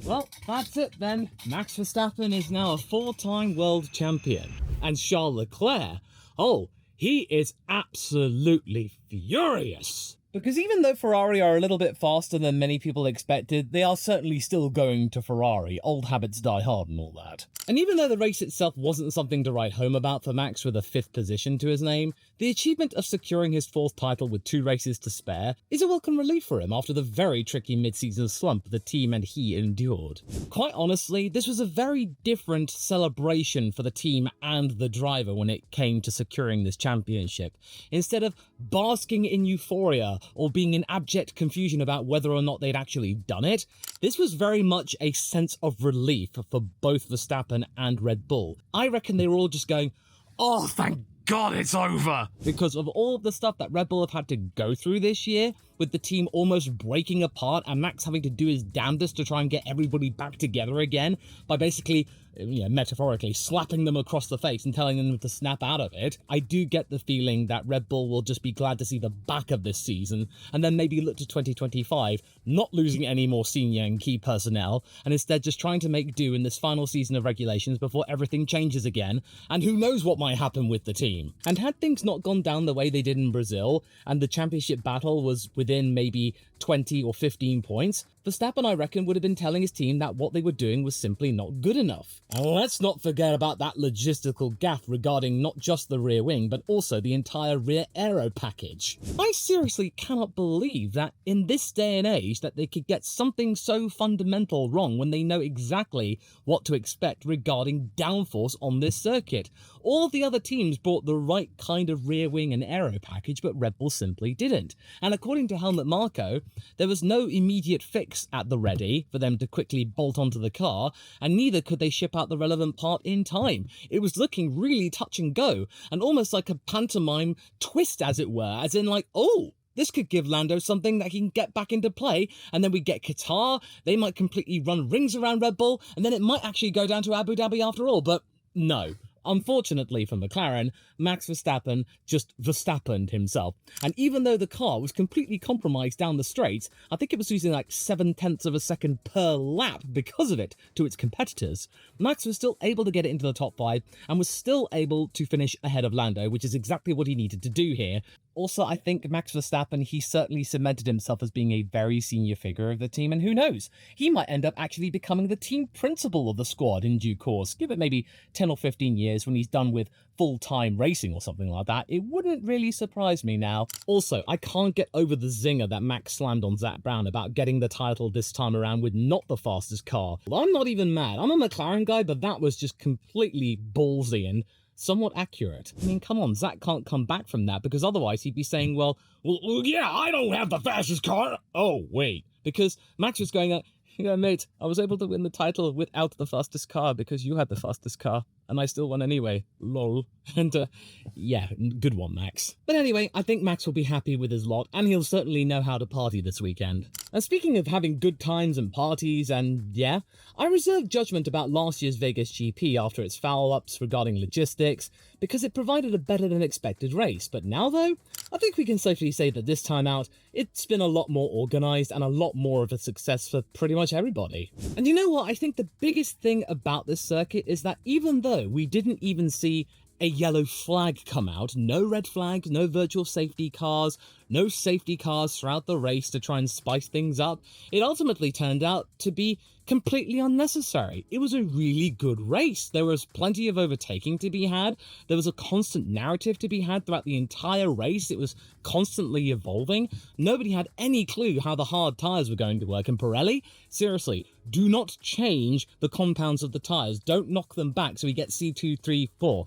Well, that's it then. Max Verstappen is now a 4-time world champion. And Charles Leclerc, oh, he is absolutely furious. Because even though Ferrari are a little bit faster than many people expected, they are certainly still going to Ferrari. Old habits die hard and all that. And even though the race itself wasn't something to write home about for Max with a 5th position to his name, the achievement of securing his 4th title with 2 races to spare is a welcome relief for him after the very tricky mid-season slump the team and he endured. Quite honestly, this was a very different celebration for the team and the driver when it came to securing this championship. Instead of basking in euphoria or being in abject confusion about whether or not they'd actually done it, this was very much a sense of relief for both Verstappen and Red Bull. I reckon they were all just going, oh, thank God it's over! Because of all of the stuff that Red Bull have had to go through this year, with the team almost breaking apart and Max having to do his damnedest to try and get everybody back together again by basically, metaphorically, slapping them across the face and telling them to snap out of it, I do get the feeling that Red Bull will just be glad to see the back of this season and then maybe look to 2025, not losing any more senior and key personnel, and instead just trying to make do in this final season of regulations before everything changes again, and who knows what might happen with the team. And had things not gone down the way they did in Brazil, and the championship battle was within maybe 20 or 15 points, Verstappen, I reckon, would have been telling his team that what they were doing was simply not good enough. And let's not forget about that logistical gaffe regarding not just the rear wing, but also the entire rear aero package. I seriously cannot believe that in this day and age that they could get something so fundamental wrong when they know exactly what to expect regarding downforce on this circuit. All of the other teams brought the right kind of rear wing and aero package, but Red Bull simply didn't. And according to Helmut Marko, there was no immediate fix at the ready for them to quickly bolt onto the car, and neither could they ship out the relevant part in time. It was looking really touch and go, and almost like a pantomime twist, as it were, as in like, oh, this could give Lando something that he can get back into play, and then we get Qatar, they might completely run rings around Red Bull, and then it might actually go down to Abu Dhabi after all, but no. Unfortunately for McLaren, Max Verstappen just Verstappened himself. And even though the car was completely compromised down the straight, I think it was losing like 0.7 of a second per lap because of it to its competitors, Max was still able to get it into the top 5 and was still able to finish ahead of Lando, which is exactly what he needed to do here. Also, I think Max Verstappen, he certainly cemented himself as being a very senior figure of the team, and who knows, he might end up actually becoming the team principal of the squad in due course. Give it maybe 10 or 15 years when he's done with full-time racing or something like that. It wouldn't really surprise me now. Also, I can't get over the zinger that Max slammed on Zach Brown about getting the title this time around with not the fastest car. Well, I'm not even mad. I'm a McLaren guy, but that was just completely ballsy and somewhat accurate. I mean, come on, Zach can't come back from that, because otherwise he'd be saying, well, yeah, I don't have the fastest car. Oh, wait. Because Max was going, yeah, mate, I was able to win the title without the fastest car because you had the fastest car, and I still won anyway. Lol. And, yeah, good one, Max. But anyway, I think Max will be happy with his lot, and he'll certainly know how to party this weekend. And speaking of having good times and parties, and yeah, I reserved judgment about last year's Vegas GP after its foul-ups regarding logistics, because it provided a better-than-expected race. But now, though, I think we can safely say that this time out, it's been a lot more organised and a lot more of a success for pretty much everybody. And you know what? I think the biggest thing about this circuit is that even though we didn't even see a yellow flag come out, no red flags, no virtual safety cars, no safety cars throughout the race to try and spice things up, it ultimately turned out to be completely unnecessary. It was a really good race. There was plenty of overtaking to be had. There was a constant narrative to be had throughout the entire race. It was constantly evolving. Nobody had any clue how the hard tyres were going to work. And Pirelli, seriously, do not change the compounds of the tyres. Don't knock them back so we get C2, 3, 4.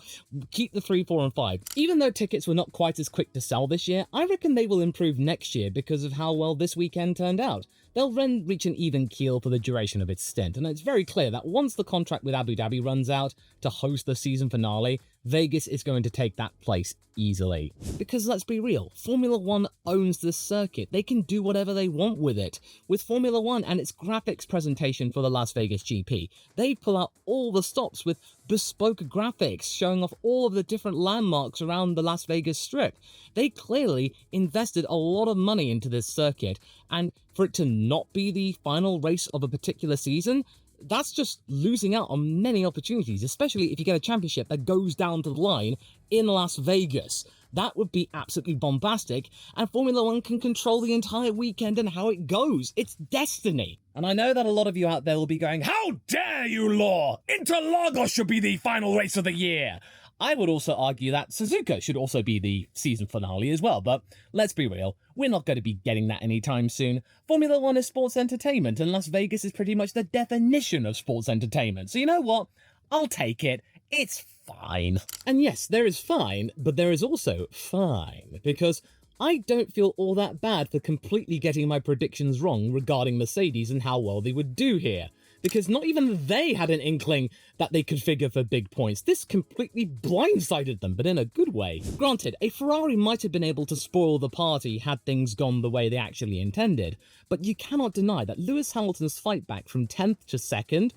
Keep the 3, 4, and 5. Even though tickets were not quite as quick to sell this year, I reckon they will improve next year because of how well this weekend turned out. They'll then reach an even keel for the duration of its stint, and it's very clear that once the contract with Abu Dhabi runs out to host the season finale, Vegas is going to take that place easily. Because let's be real, Formula 1 owns the circuit. They can do whatever they want with it. With Formula 1 and its graphics presentation for the Las Vegas GP, they pull out all the stops with bespoke graphics showing off all of the different landmarks around the Las Vegas Strip. They clearly invested a lot of money into this circuit, and for it to not be the final race of a particular season, that's just losing out on many opportunities, especially if you get a championship that goes down to the line in Las Vegas. That would be absolutely bombastic, and Formula 1 can control the entire weekend and how it goes. It's destiny. And I know that a lot of you out there will be going, "How dare you, Law? Interlagos should be the final race of the year." I would also argue that Suzuka should also be the season finale as well, but let's be real, we're not going to be getting that anytime soon. Formula 1 is sports entertainment, and Las Vegas is pretty much the definition of sports entertainment. So you know what? I'll take it. It's fine. And yes, there is fine, but there is also fine, because I don't feel all that bad for completely getting my predictions wrong regarding Mercedes and how well they would do here. Because not even they had an inkling that they could figure for big points. This completely blindsided them, but in a good way. Granted, a Ferrari might have been able to spoil the party had things gone the way they actually intended, but you cannot deny that Lewis Hamilton's fight back from 10th to 2nd,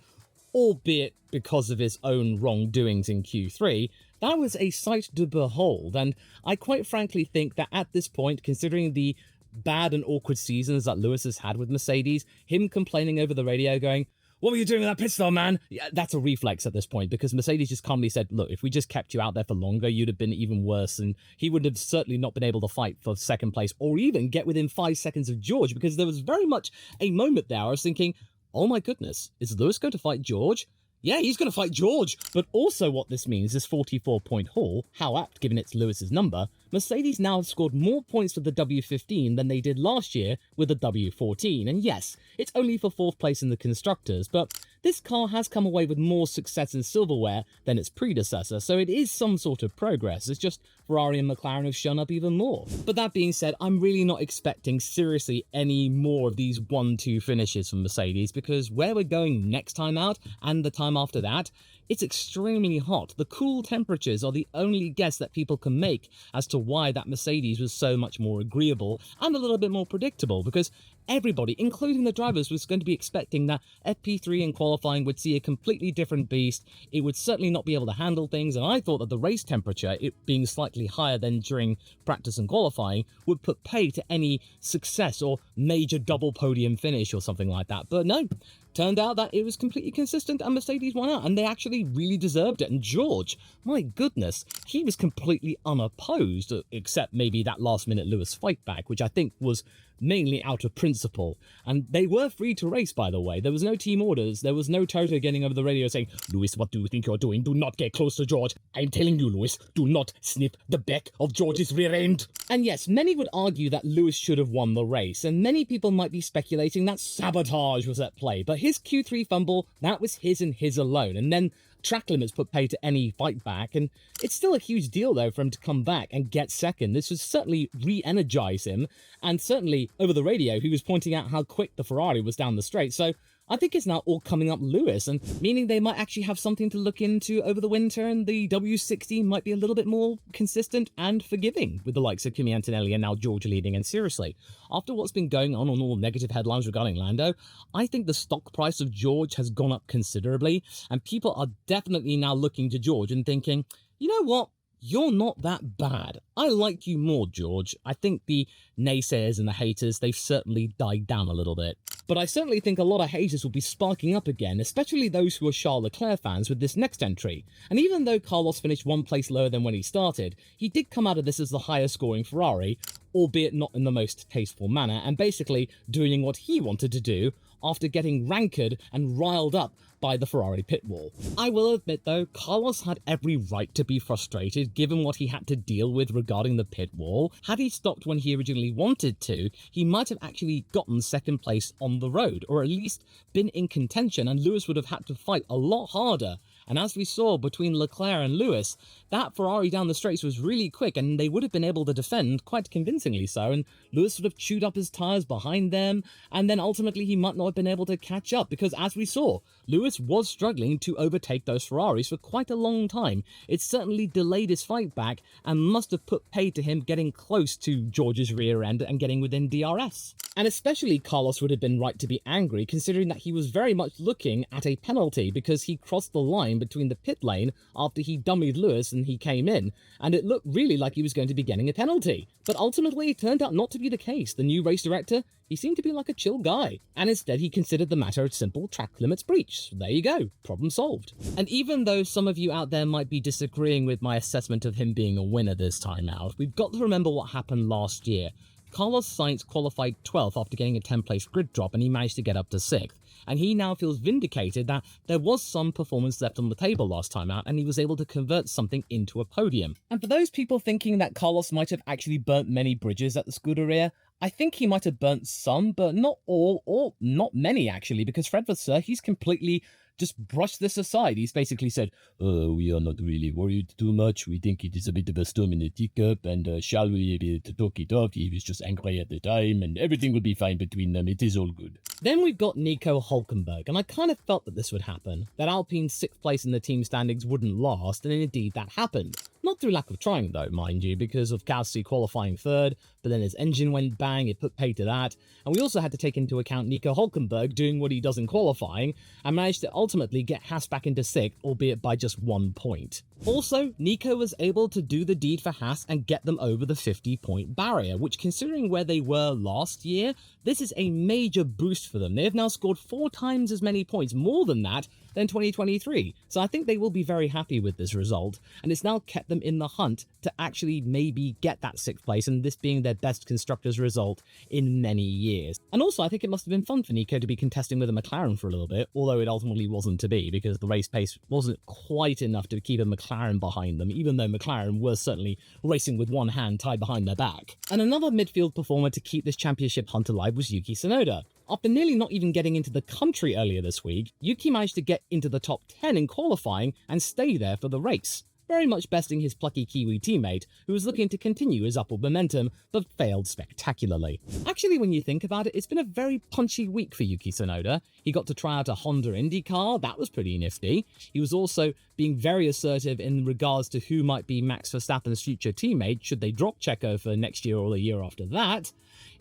albeit because of his own wrongdoings in Q3, that was a sight to behold, and I quite frankly think that at this point, considering the bad and awkward seasons that Lewis has had with Mercedes, him complaining over the radio going, "What were you doing with that pit stop, man?" Yeah, that's a reflex at this point, because Mercedes just calmly said, "Look, if we just kept you out there for longer, you'd have been even worse," and he would have certainly not been able to fight for second place or even get within 5 seconds of George, because there was very much a moment there I was thinking, oh my goodness, is Lewis going to fight George? Yeah, he's going to fight George. But also what this means is 44-point haul, how apt given it's Lewis's number. Mercedes now have scored more points with the W15 than they did last year with the W14. And yes, it's only for 4th place in the Constructors, but this car has come away with more success in silverware than its predecessor, so it is some sort of progress. It's just Ferrari and McLaren have shown up even more. But that being said, I'm really not expecting seriously any more of these 1-2 finishes from Mercedes, because where we're going next time out and the time after that, it's extremely hot. The cool temperatures are the only guess that people can make as to why that Mercedes was so much more agreeable and a little bit more predictable, because everybody, including the drivers, was going to be expecting that FP3 in qualifying would see a completely different beast. It would certainly not be able to handle things, and I thought that the race temperature, it being slightly higher than during practice and qualifying, would put pay to any success or major double podium finish or something like that. But no, turned out that it was completely consistent and Mercedes won out, and they actually really deserved it. And George, my goodness, he was completely unopposed, except maybe that last-minute Lewis fight back, which I think was mainly out of principle. And they were free to race, by the way. There was no team orders. There was no Toto getting over the radio saying, "Lewis, what do you think you're doing? Do not get close to George. I'm telling you, Lewis, do not sniff the back of George's rear end." And yes, many would argue that Lewis should have won the race, and many people might be speculating that sabotage was at play, but his Q3 fumble, that was his and his alone, and then track limits put pay to any fight back, and it's still a huge deal though for him to come back and get second. This would certainly re-energize him, and certainly over the radio he was pointing out how quick the Ferrari was down the straight, so I think it's now all coming up Lewis, and meaning they might actually have something to look into over the winter, and the W16 might be a little bit more consistent and forgiving with the likes of Kimi Antonelli and now George leading. And seriously, after what's been going on all negative headlines regarding Lando, I think the stock price of George has gone up considerably, and people are definitely now looking to George and thinking, you know what? You're not that bad. I like you more, George. I think the naysayers and the haters, they've certainly died down a little bit. But I certainly think a lot of haters will be sparking up again, especially those who are Charles Leclerc fans with this next entry. And even though Carlos finished 1 place lower than when he started, he did come out of this as the highest scoring Ferrari, albeit not in the most tasteful manner, and basically doing what he wanted to do after getting rancored and riled up by the Ferrari pit wall. I will admit though, Carlos had every right to be frustrated given what he had to deal with regarding the pit wall. Had he stopped when he originally wanted to, he might have actually gotten second place on the road, or at least been in contention, and Lewis would have had to fight a lot harder And as we saw between Leclerc and Lewis, that Ferrari down the straights was really quick and they would have been able to defend quite convincingly so, and Lewis would have chewed up his tyres behind them, and then ultimately he might not have been able to catch up because, as we saw, Lewis was struggling to overtake those Ferraris for quite a long time. It certainly delayed his fight back and must have put paid to him getting close to George's rear end and getting within DRS. And especially Carlos would have been right to be angry, considering that he was very much looking at a penalty because he crossed the line between the pit lane after he dummied Lewis and he came in, and it looked really like he was going to be getting a penalty. But ultimately it turned out not to be the case. The new race director, he seemed to be like a chill guy, and instead he considered the matter a simple track limits breach. There you go, problem solved. And even though some of you out there might be disagreeing with my assessment of him being a winner this time out, we've got to remember what happened last year. Carlos Sainz qualified 12th after getting a 10-place grid drop, and he managed to get up to 6th. And he now feels vindicated that there was some performance left on the table last time out, and he was able to convert something into a podium. And for those people thinking that Carlos might have actually burnt many bridges at the Scuderia, I think he might have burnt some, but not all, or not many actually, because Fred Vasseur, he's completely just brushed this aside. He's basically said, we are not really worried too much. We think it is a bit of a storm in the teacup, and shall we talk it off? He was just angry at the time, and everything will be fine between them. It is all good. Then we've got Nico Hülkenberg, and I kind of felt that this would happen, that Alpine's 6th place in the team standings wouldn't last, and indeed that happened. Not through lack of trying though, mind you, because of Gasly qualifying 3rd, but then his engine went bang, it put pay to that, and we also had to take into account Nico Hülkenberg doing what he does in qualifying, and managed to ultimately get Haas back into 6th, albeit by just 1 point. Also, Nico was able to do the deed for Haas and get them over the 50-point barrier, which, considering where they were last year, this is a major boost for them. They have now scored 4 times as many points, more than that, than 2023. So I think they will be very happy with this result, and it's now kept them in the hunt to actually maybe get that 6th place, and this being their best constructors result in many years. And also I think it must have been fun for Nico to be contesting with a McLaren for a little bit, although it ultimately wasn't to be because the race pace wasn't quite enough to keep a McLaren behind them, even though McLaren were certainly racing with one hand tied behind their back. And another midfield performer to keep this championship hunt alive was Yuki Tsunoda. After nearly not even getting into the country earlier this week, Yuki managed to get into the top 10 in qualifying and stay there for the race, very much besting his plucky Kiwi teammate, who was looking to continue his upward momentum, but failed spectacularly. Actually, when you think about it, it's been a very punchy week for Yuki Tsunoda. He got to try out a Honda Indy car, that was pretty nifty. He was also being very assertive in regards to who might be Max Verstappen's future teammate, should they drop Checo for next year or the year after that.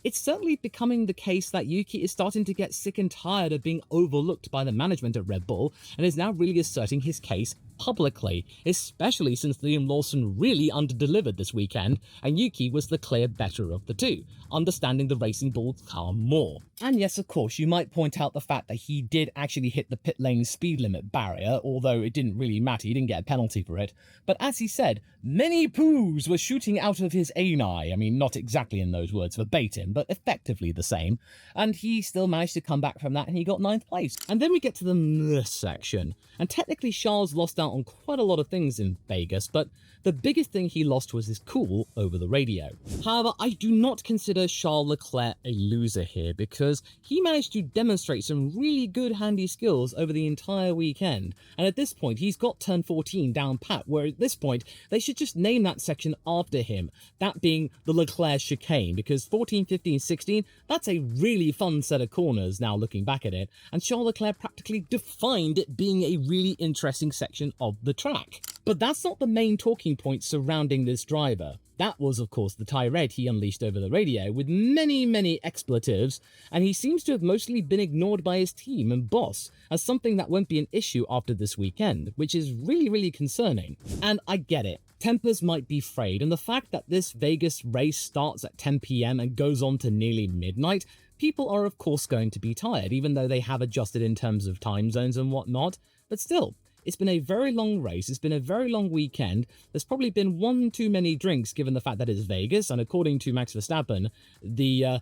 It's certainly becoming the case that Yuki is starting to get sick and tired of being overlooked by the management at Red Bull, and is now really asserting his case publicly, especially since Liam Lawson really underdelivered this weekend, and Yuki was the clear better of the two, understanding the Racing Bull car more. And yes, of course, you might point out the fact that he did actually hit the pit lane speed limit barrier, although it didn't really matter, he didn't get a penalty for it. But as he said, many poos were shooting out of his ani. I mean, not exactly in those words verbatim, but effectively the same. And he still managed to come back from that, and he got 9th place. And then we get to the section. And technically Charles lost out on quite a lot of things in Vegas, but the biggest thing he lost was his cool over the radio. However, I do not consider Charles Leclerc a loser here, because he managed to demonstrate some really good handy skills over the entire weekend. And at this point, he's got turn 14 down pat, where at this point, they should just name that section after him, that being the Leclerc chicane, because 14, 15, 16, that's a really fun set of corners now looking back at it, and Charles Leclerc practically defined it being a really interesting section of the track. But that's not the main talking point surrounding this driver. That was, of course, the tirade he unleashed over the radio with many, many expletives, and he seems to have mostly been ignored by his team and boss as something that won't be an issue after this weekend, which is really, really concerning. And I get it. Tempers might be frayed, and the fact that this Vegas race starts at 10 PM and goes on to nearly midnight, people are of course going to be tired, even though they have adjusted in terms of time zones and whatnot, but still. It's been a very long race, it's been a very long weekend, there's probably been one too many drinks given the fact that it's Vegas, and according to Max Verstappen, the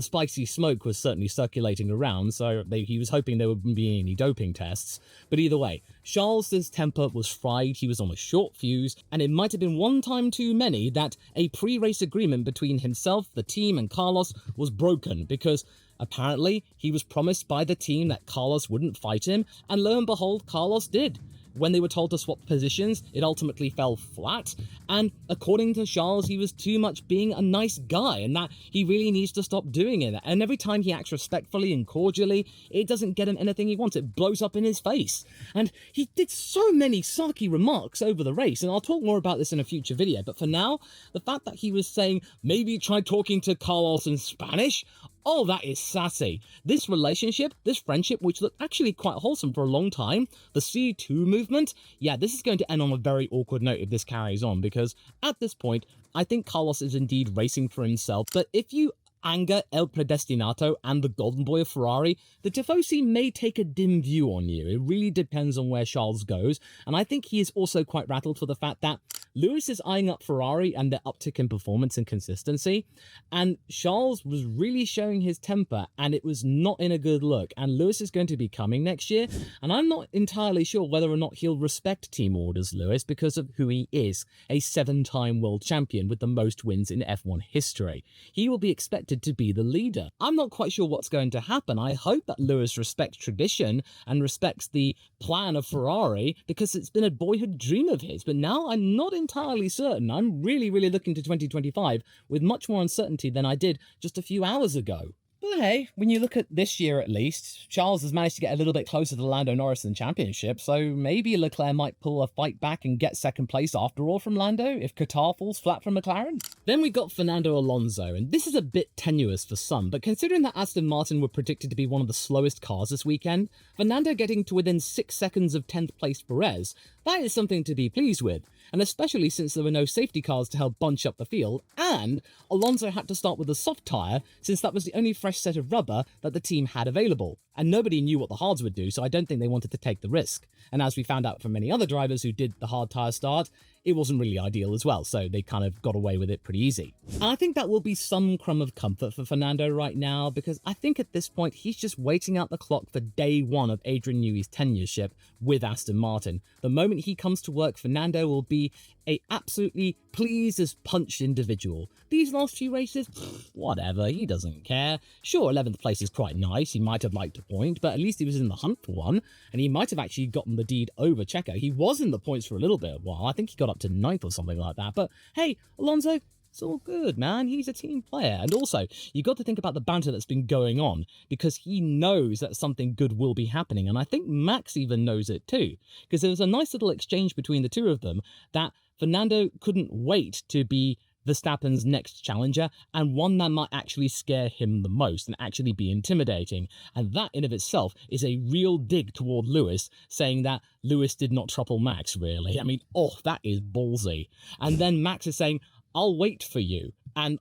spicy smoke was certainly circulating around, so he was hoping there wouldn't be any doping tests. But either way, Charles's temper was fried, he was on a short fuse, and it might have been one time too many that a pre-race agreement between himself, the team, and Carlos was broken, because apparently, he was promised by the team that Carlos wouldn't fight him, and lo and behold, Carlos did. when they were told to swap positions, it ultimately fell flat. And according to Charles, he was too much being a nice guy and that he really needs to stop doing it. And every time he acts respectfully and cordially, it doesn't get him anything he wants. It blows up in his face. And he did so many sarky remarks over the race, and I'll talk more about this in a future video. But for now, the fact that he was saying, maybe try talking to Carlos in Spanish, oh, that is sassy. This relationship, this friendship, which looked actually quite wholesome for a long time, the C2 movement, yeah, this is going to end on a very awkward note if this carries on, because at this point, I think Carlos is indeed racing for himself. But if you anger El Predestinato and the golden boy of Ferrari, the Tifosi may take a dim view on you. It really depends on where Charles goes, and I think he is also quite rattled for the fact that Lewis is eyeing up Ferrari and their uptick in performance and consistency, and Charles was really showing his temper, and it was not in a good look. And Lewis is going to be coming next year, and I'm not entirely sure whether or not he'll respect team orders, Lewis, because of who he is, a 7-time world champion with the most wins in F1 history. He will be expected to be the leader. I'm not quite sure what's going to happen. I hope that Lewis respects tradition and respects the plan of Ferrari, because it's been a boyhood dream of his, but now I'm not entirely certain. I'm really looking to 2025 with much more uncertainty than I did just a few hours ago. But hey, when you look at this year at least, Charles has managed to get a little bit closer to Lando Norris in the championship, so maybe Leclerc might pull a fight back and get second place after all from Lando if Qatar falls flat from McLaren. Then we got Fernando Alonso, and this is a bit tenuous for some, but considering that Aston Martin were predicted to be one of the slowest cars this weekend, Fernando getting to within 6 seconds of 10th place Perez, that is something to be pleased with, and especially since there were no safety cars to help bunch up the field, and Alonso had to start with a soft tyre since that was the only fresh set of rubber that the team had available, and nobody knew what the hards would do, so I don't think they wanted to take the risk. And as we found out from many other drivers who did the hard tyre start, it wasn't really ideal as well, so they kind of got away with it pretty easy. And I think that will be some crumb of comfort for Fernando right now, because I think at this point he's just waiting out the clock for day one of Adrian Newey's tenureship with Aston Martin. The moment he comes to work, Fernando will be a absolutely pleased as punch individual. These last few races, whatever, he doesn't care. Sure, 11th place is quite nice, he might have liked a point, but at least he was in the hunt for one, and he might have actually gotten the deed over Checo. He was in the points for a little bit of a while, I think he got up to 9th or something like that, but hey, Alonso, it's all good, man. He's a team player. And also, you got to think about the banter that's been going on, because he knows that something good will be happening. And I think Max even knows it too, because there was a nice little exchange between the two of them that Fernando couldn't wait to be Verstappen's next challenger, and one that might actually scare him the most and actually be intimidating. And that in of itself is a real dig toward Lewis, saying that Lewis did not trouble Max, really. I mean, oh, that is ballsy. And then Max is saying, I'll wait for you. And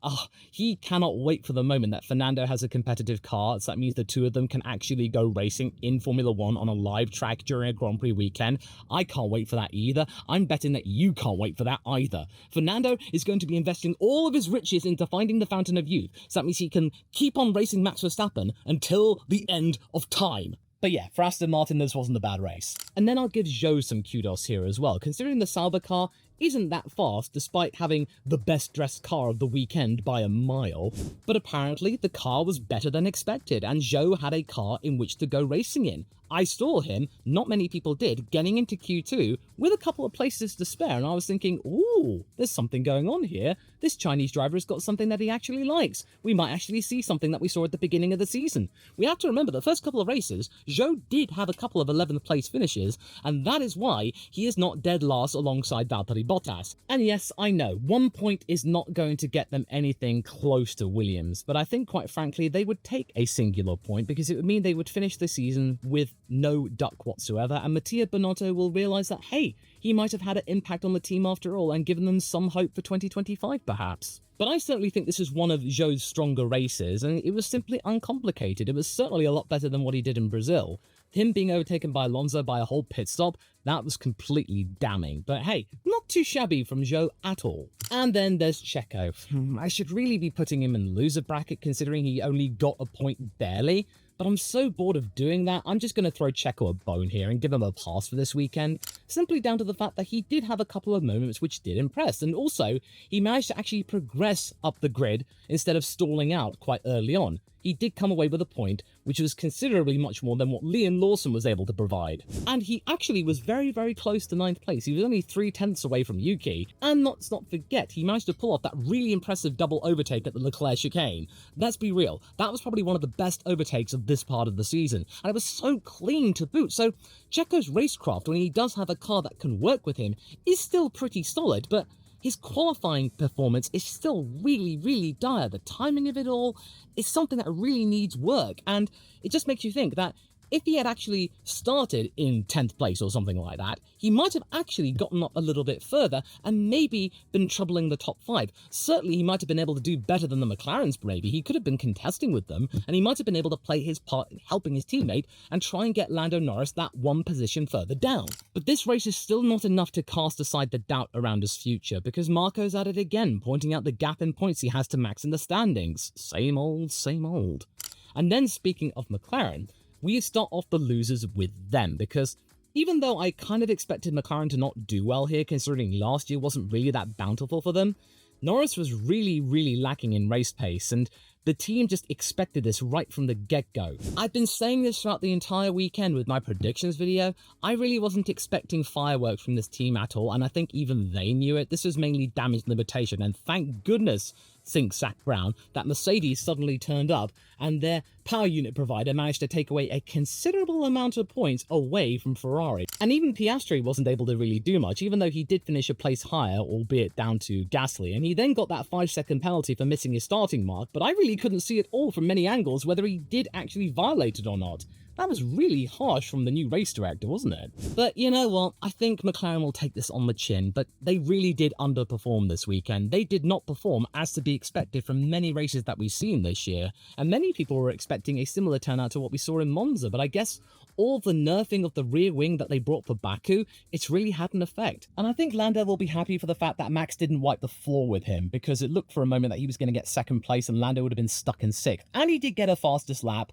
he cannot wait for the moment that Fernando has a competitive car, so that means the two of them can actually go racing in Formula 1 on a live track during a Grand Prix weekend. I can't wait for that either. I'm betting that you can't wait for that either. Fernando is going to be investing all of his riches into finding the fountain of youth, so that means he can keep on racing Max Verstappen until the end of time. But yeah, for Aston Martin, this wasn't a bad race. And then I'll give Zhou some kudos here as well, considering the Sauber car isn't that fast despite having the best dressed car of the weekend by a mile. But apparently the car was better than expected, and Zhou had a car in which to go racing in. I saw him, not many people did, getting into Q2 with a couple of places to spare, and I was thinking, ooh, there's something going on here. This Chinese driver has got something that he actually likes. We might actually see something that we saw at the beginning of the season. We have to remember the first couple of races, Zhou did have a couple of 11th place finishes, and that is why he is not dead last alongside Valtteri Bottas. And yes, I know, 1 point is not going to get them anything close to Williams, but I think quite frankly they would take a singular point, because it would mean they would finish the season with no duck whatsoever, and Mattia Binotto will realise that, hey, he might have had an impact on the team after all and given them some hope for 2025 perhaps. But I certainly think this is one of Zhou's stronger races, and it was simply uncomplicated. It was certainly a lot better than what he did in Brazil. Him being overtaken by Alonso by a whole pit stop, that was completely damning. But hey, not too shabby from Zhou at all. And then there's Checo. I should really be putting him in the loser bracket considering he only got a point barely. But I'm so bored of doing that, I'm just going to throw Checo a bone here and give him a pass for this weekend, simply down to the fact that he did have a couple of moments which did impress, and also he managed to actually progress up the grid instead of stalling out quite early on. he did come away with a point, which was considerably much more than what Liam Lawson was able to provide. And he actually was very, very close to 9th place. He was only 3/10 away from Yuki. And let's not forget, he managed to pull off that really impressive double overtake at the Leclerc chicane. Let's be real, that was probably one of the best overtakes of this part of the season. And it was so clean to boot. So Checo's racecraft, when he does have a car that can work with him, is still pretty solid, but his qualifying performance is still really, really dire. The timing of it all is something that really needs work, and it just makes you think that if he had actually started in 10th place or something like that, he might have actually gotten up a little bit further and maybe been troubling the top 5. Certainly, he might have been able to do better than the McLarens, maybe. He could have been contesting with them, and he might have been able to play his part in helping his teammate and try and get Lando Norris that one position further down. But this race is still not enough to cast aside the doubt around his future, because Marco's at it again, pointing out the gap in points he has to Max in the standings. Same old, same old. And then, speaking of McLaren, we start off the losers with them, because even though I kind of expected McLaren to not do well here, considering last year wasn't really that bountiful for them, Norris was really, really lacking in race pace, and the team just expected this right from the get-go. I've been saying this throughout the entire weekend with my predictions video. I really wasn't expecting fireworks from this team at all, and I think even they knew it. This was mainly damage limitation, and thank goodness, think Zach Brown, that Mercedes suddenly turned up and their power unit provider managed to take away a considerable amount of points away from Ferrari. And even Piastri wasn't able to really do much, even though he did finish a place higher, albeit down to Gasly, and he then got that 5-second penalty for missing his starting mark, but I really couldn't see at all from many angles whether he did actually violate it or not. That was really harsh from the new race director, wasn't it? But you know what? I think McLaren will take this on the chin, but they really did underperform this weekend. They did not perform as to be expected from many races that we've seen this year, and many people were expecting a similar turnout to what we saw in Monza, but I guess all the nerfing of the rear wing that they brought for Baku, it's really had an effect. And I think Lando will be happy for the fact that Max didn't wipe the floor with him, because it looked for a moment that he was going to get 2nd place and Lando would have been stuck in 6th. And he did get a fastest lap.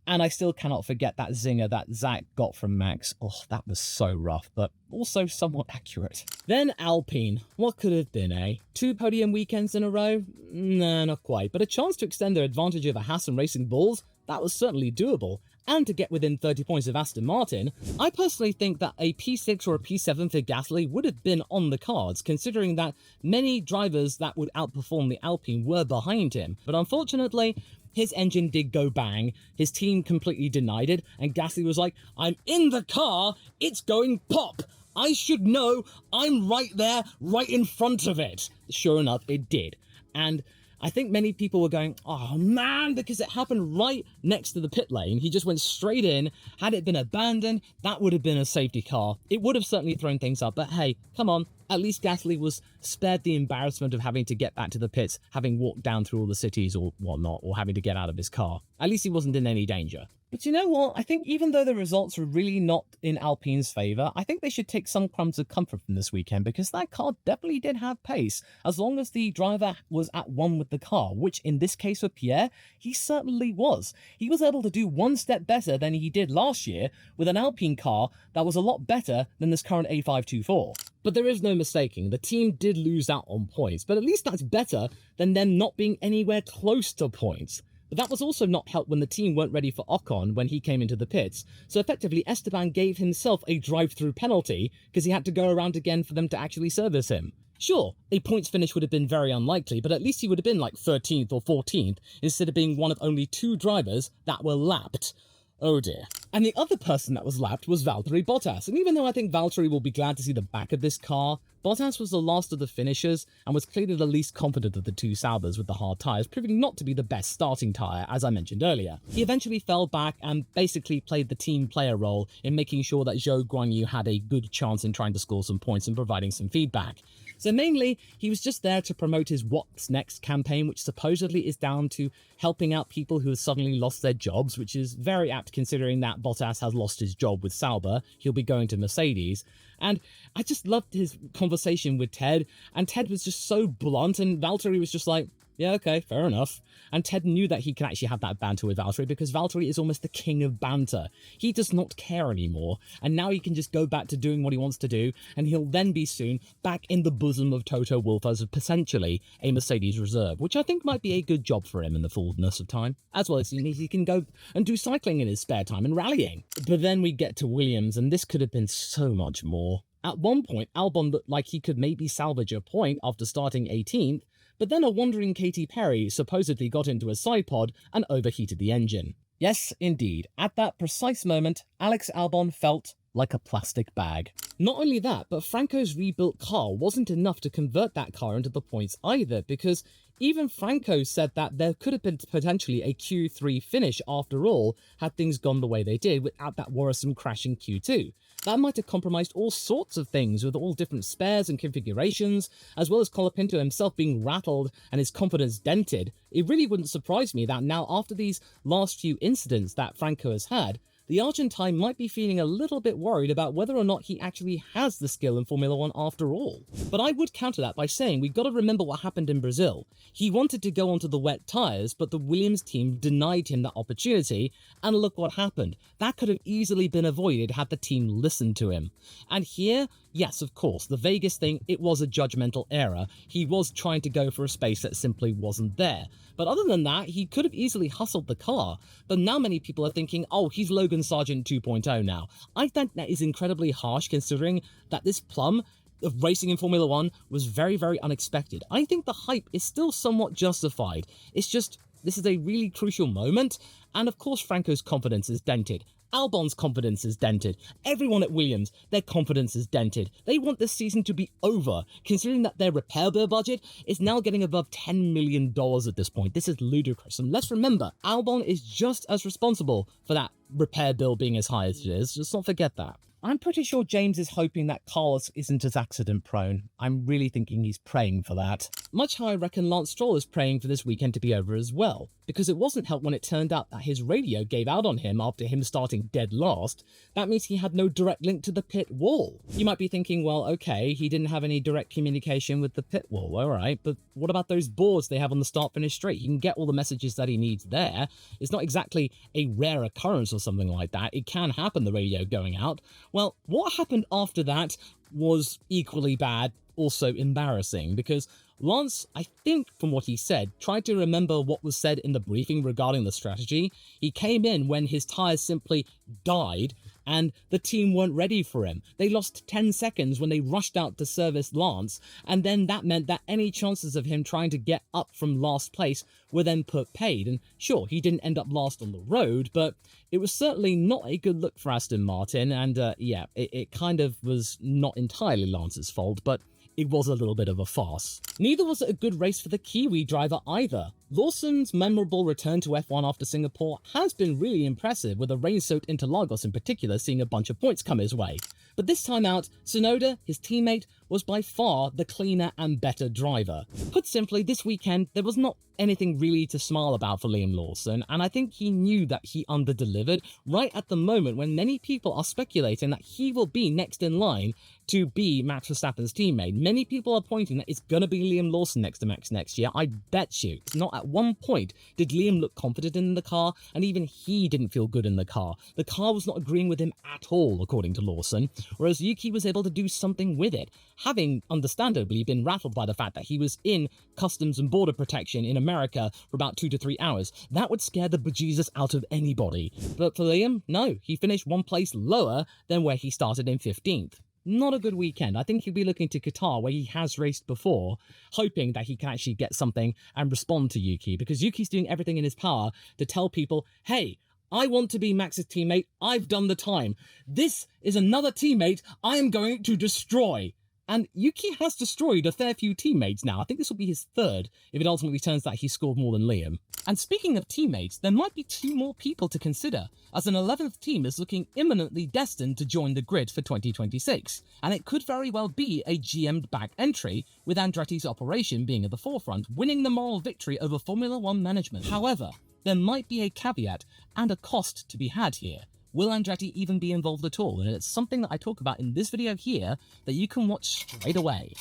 And I still cannot forget that zinger that Zach got from Max. Oh, that was so rough, but also somewhat accurate. Then Alpine. What could have been, eh? 2 podium weekends in a row? Nah, not quite. But a chance to extend their advantage over Haas and Racing Bulls? That was certainly doable. And to get within 30 points of Aston Martin, I personally think that a P6 or a P7 for Gasly would have been on the cards, considering that many drivers that would outperform the Alpine were behind him. But unfortunately, his engine did go bang, his team completely denied it, and Gasly was like, I'm in the car, it's going pop. I should know, I'm right there, right in front of it. Sure enough, it did. And I think many people were going, oh man, because it happened right next to the pit lane. He just went straight in. Had it been abandoned, that would have been a safety car. It would have certainly thrown things up, but hey, come on. At least Gasly was spared the embarrassment of having to get back to the pits, having walked down through all the cities or whatnot, or having to get out of his car. At least he wasn't in any danger. But you know what? I think even though the results were really not in Alpine's favour, I think they should take some crumbs of comfort from this weekend, because that car definitely did have pace, as long as the driver was at one with the car, which in this case for Pierre, he certainly was. He was able to do one step better than he did last year with an Alpine car that was a lot better than this current A524. But there is no mistaking, the team did lose out on points, but at least that's better than them not being anywhere close to points. But that was also not helped when the team weren't ready for Ocon when he came into the pits, so effectively Esteban gave himself a drive-through penalty because he had to go around again for them to actually service him. Sure, a points finish would have been very unlikely, but at least he would have been like 13th or 14th instead of being one of only 2 drivers that were lapped. Oh dear. And the other person that was lapped was Valtteri Bottas, and even though I think Valtteri will be glad to see the back of this car, Bottas was the last of the finishers and was clearly the least confident of the 2 Saubers with the hard tyres, proving not to be the best starting tyre, as I mentioned earlier. He eventually fell back and basically played the team player role in making sure that Zhou Guanyu had a good chance in trying to score some points and providing some feedback. So mainly, he was just there to promote his What's Next campaign, which supposedly is down to helping out people who have suddenly lost their jobs, which is very apt considering that Bottas has lost his job with Sauber. He'll be going to Mercedes. And I just loved his conversation with Ted, and Ted was just so blunt, and Valtteri was just like, Yeah, okay, fair enough. And Ted knew that he can actually have that banter with Valtteri because Valtteri is almost the king of banter. He does not care anymore, and now he can just go back to doing what he wants to do, and he'll then be soon back in the bosom of Toto Wolff as potentially a Mercedes reserve, which I think might be a good job for him in the fullness of time, as well as he can go and do cycling in his spare time and rallying. But then we get to Williams, and this could have been so much more. At one point, Albon looked like he could maybe salvage a point after starting 18th, but then a wandering Katy Perry supposedly got into a side pod and overheated the engine. Yes, indeed, at that precise moment, Alex Albon felt like a plastic bag. Not only that, but Franco's rebuilt car wasn't enough to convert that car into the points either, because even Franco said that there could have been potentially a Q3 finish after all, had things gone the way they did without that worrisome crash in Q2. That might have compromised all sorts of things with all different spares and configurations, as well as Colapinto himself being rattled and his confidence dented. It really wouldn't surprise me that now, after these last few incidents that Franco has had, the Argentine might be feeling a little bit worried about whether or not he actually has the skill in Formula 1 after all. But I would counter that by saying we've got to remember what happened in Brazil. He wanted to go onto the wet tyres, but the Williams team denied him that opportunity, and look what happened. That could have easily been avoided had the team listened to him. And here, yes, of course, the Vegas thing, it was a judgmental error. He was trying to go for a space that simply wasn't there. But other than that, he could have easily hustled the car. But now many people are thinking, oh, he's Logan Sargent 2.0 now. I think that is incredibly harsh considering that this plum of racing in Formula 1 was very, very unexpected. I think the hype is still somewhat justified. It's just, this is a really crucial moment. And of course, Franco's confidence is dented. Albon's confidence is dented. Everyone at Williams, their confidence is dented. They want this season to be over, considering that their repair bill budget is now getting above $10 million at this point. This is ludicrous. And let's remember, Albon is just as responsible for that repair bill being as high as it is. Let's not forget that. I'm pretty sure James is hoping that Carlos isn't as accident prone. I'm really thinking he's praying for that. Much how I reckon Lance Stroll is praying for this weekend to be over as well, because it wasn't helped when it turned out that his radio gave out on him after him starting dead last. That means he had no direct link to the pit wall. You might be thinking, well, okay, he didn't have any direct communication with the pit wall, alright, but what about those boards they have on the start-finish straight? He can get all the messages that he needs there. It's not exactly a rare occurrence or something like that. It can happen, the radio going out. Well, what happened after that was equally bad, also embarrassing, because Lance, I think from what he said, tried to remember what was said in the briefing regarding the strategy. He came in when his tyres simply died and the team weren't ready for him. They lost 10 seconds when they rushed out to service Lance, and then that meant that any chances of him trying to get up from last place were then put paid. And sure, he didn't end up last on the road, but it was certainly not a good look for Aston Martin, and yeah, it kind of was not entirely Lance's fault, but it was a little bit of a farce. Neither was it a good race for the Kiwi driver either. Lawson's memorable return to F1 after Singapore has been really impressive, with a rain-soaked Interlagos in particular seeing a bunch of points come his way. But this time out, Tsunoda, his teammate, was by far the cleaner and better driver. Put simply, this weekend there was not anything really to smile about for Liam Lawson, and I think he knew that he underdelivered right at the moment when many people are speculating that he will be next in line to be Max Verstappen's teammate. Many people are pointing that it's gonna be Liam Lawson next to Max next year. I bet you. Not at one point did Liam look confident in the car, and even he didn't feel good in the car. The car was not agreeing with him at all, according to Lawson, whereas Yuki was able to do something with it, having understandably been rattled by the fact that he was in Customs and Border Protection in America for about 2 to 3 hours. That would scare the bejesus out of anybody. But for Liam, no, he finished one place lower than where he started in 15th. Not a good weekend. I think he'll be looking to Qatar, where he has raced before, hoping that he can actually get something and respond to Yuki, because Yuki's doing everything in his power to tell people, hey, I want to be Max's teammate, I've done the time. This is another teammate I am going to destroy. And Yuki has destroyed a fair few teammates now. I think this will be his third, if it ultimately turns out he scored more than Liam. And speaking of teammates, there might be 2 more people to consider, as an 11th team is looking imminently destined to join the grid for 2026, and it could very well be a GM'd back entry, with Andretti's operation being at the forefront, winning the moral victory over Formula 1 management. However, there might be a caveat and a cost to be had here. Will Andretti even be involved at all? And it's something that I talk about in this video here that you can watch straight away.